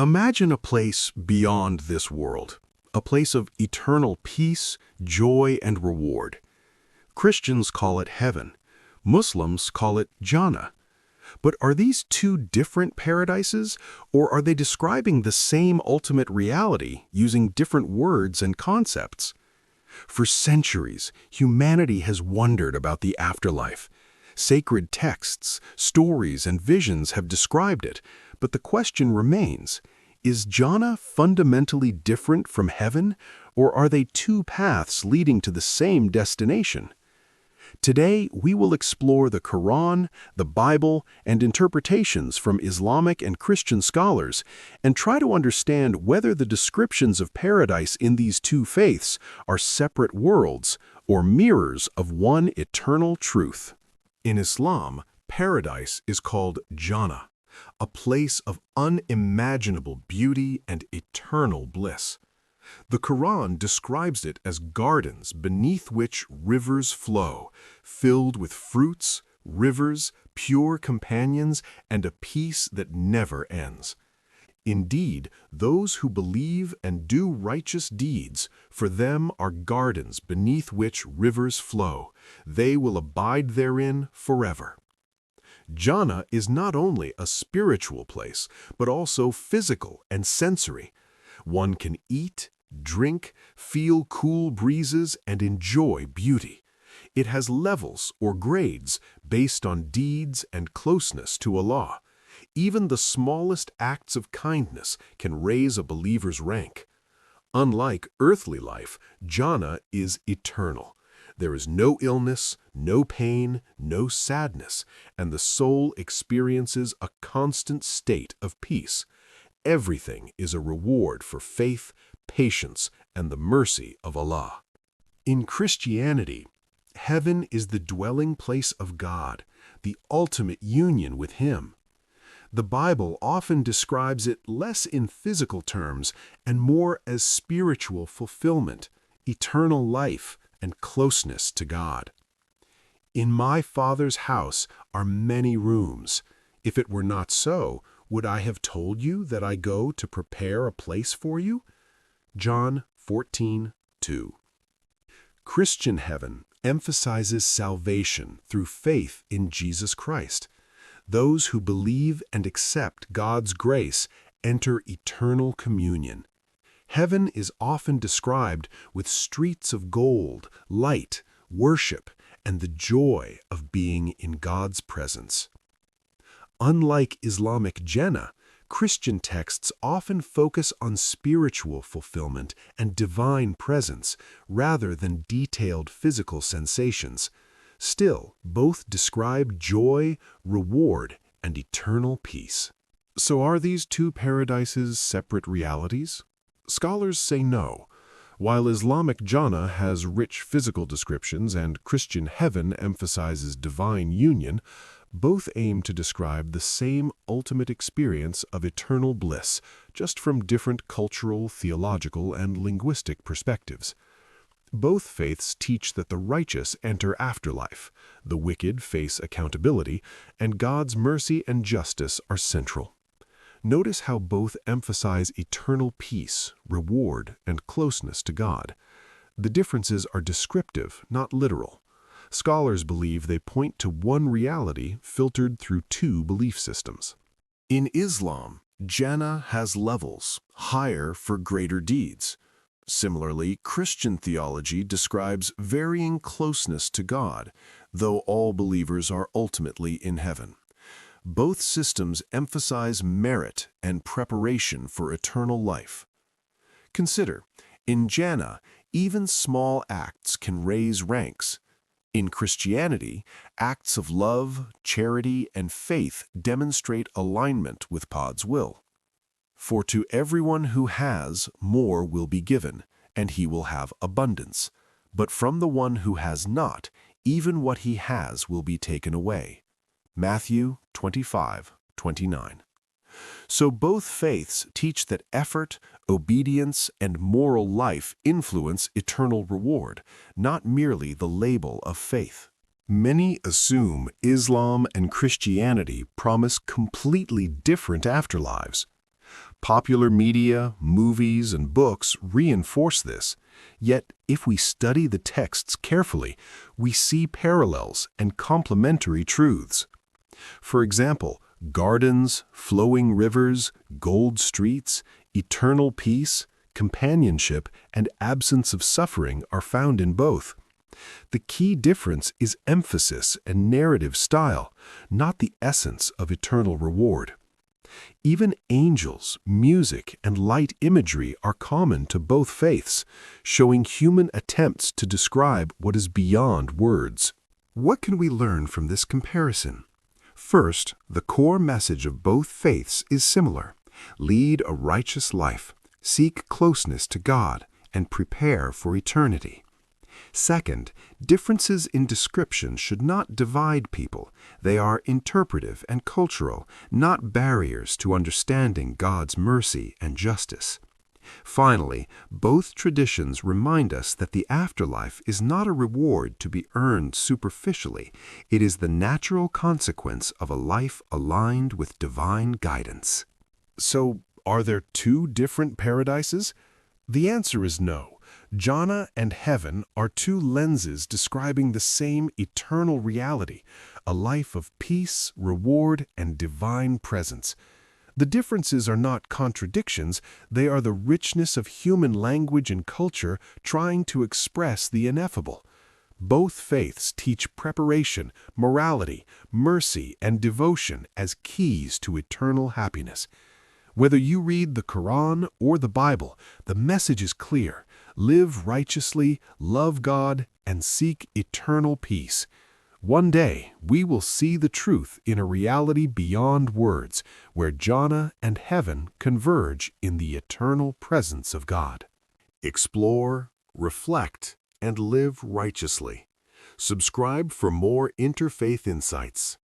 Imagine a place beyond this world, a place of eternal peace, joy, and reward. Christians call it heaven. Muslims call it Jannah. But are these two different paradises, or are they describing the same ultimate reality using different words and concepts? For centuries, humanity has wondered about the afterlife. Sacred texts, stories, and visions have described it, but the question remains, is Jannah fundamentally different from heaven, or are they two paths leading to the same destination? Today, we will explore the Quran, the Bible, and interpretations from Islamic and Christian scholars, and try to understand whether the descriptions of paradise in these two faiths are separate worlds or mirrors of one eternal truth. In Islam, paradise is called Jannah, a place of unimaginable beauty and eternal bliss. The Quran describes it as gardens beneath which rivers flow, filled with fruits, rivers, pure companions, and a peace that never ends. Indeed, those who believe and do righteous deeds, for them are gardens beneath which rivers flow. They will abide therein forever. Jannah is not only a spiritual place, but also physical and sensory. One can eat, drink, feel cool breezes, and enjoy beauty. It has levels or grades based on deeds and closeness to Allah. Even the smallest acts of kindness can raise a believer's rank. Unlike earthly life, Jannah is eternal. There is no illness, no pain, no sadness, and the soul experiences a constant state of peace. Everything is a reward for faith, patience, and the mercy of Allah. In Christianity, heaven is the dwelling place of God, the ultimate union with Him. The Bible often describes it less in physical terms and more as spiritual fulfillment, eternal life, and closeness to God. In my Father's house are many rooms. If it were not so, would I have told you that I go to prepare a place for you? John 14:2. Christian heaven emphasizes salvation through faith in Jesus Christ. Those who believe and accept God's grace enter eternal communion. Heaven is often described with streets of gold, light, worship, and the joy of being in God's presence. Unlike Islamic Jannah, Christian texts often focus on spiritual fulfillment and divine presence rather than detailed physical sensations. Still, both describe joy, reward, and eternal peace. So are these two paradises separate realities? Scholars say no. While Islamic Jannah has rich physical descriptions and Christian heaven emphasizes divine union, both aim to describe the same ultimate experience of eternal bliss, just from different cultural, theological, and linguistic perspectives. Both faiths teach that the righteous enter afterlife, the wicked face accountability, and God's mercy and justice are central. Notice how both emphasize eternal peace, reward, and closeness to God. The differences are descriptive, not literal. Scholars believe they point to one reality filtered through two belief systems. In Islam, Jannah has levels, higher for greater deeds. Similarly, Christian theology describes varying closeness to God, though all believers are ultimately in heaven. Both systems emphasize merit and preparation for eternal life. Consider, in Jannah, even small acts can raise ranks. In Christianity, acts of love, charity, and faith demonstrate alignment with God's will. For to everyone who has, more will be given, and he will have abundance. But from the one who has not, even what he has will be taken away. Matthew 25:29. So both faiths teach that effort, obedience, and moral life influence eternal reward, not merely the label of faith. Many assume Islam and Christianity promise completely different afterlives. Popular media, movies, and books reinforce this. Yet, if we study the texts carefully, we see parallels and complementary truths. For example, gardens, flowing rivers, gold streets, eternal peace, companionship, and absence of suffering are found in both. The key difference is emphasis and narrative style, not the essence of eternal reward. Even angels, music, and light imagery are common to both faiths, showing human attempts to describe what is beyond words. What can we learn from this comparison? First, the core message of both faiths is similar. Lead a righteous life, seek closeness to God, and prepare for eternity. Second, differences in description should not divide people. They are interpretive and cultural, not barriers to understanding God's mercy and justice. Finally, both traditions remind us that the afterlife is not a reward to be earned superficially. It is the natural consequence of a life aligned with divine guidance. So, are there two different paradises? The answer is no. Jannah and heaven are two lenses describing the same eternal reality, a life of peace, reward, and divine presence. The differences are not contradictions, they are the richness of human language and culture trying to express the ineffable. Both faiths teach preparation, morality, mercy, and devotion as keys to eternal happiness. Whether you read the Quran or the Bible, the message is clear. Live righteously, love God, and seek eternal peace. One day, we will see the truth in a reality beyond words, where Jannah and heaven converge in the eternal presence of God. Explore, reflect, and live righteously. Subscribe for more interfaith insights.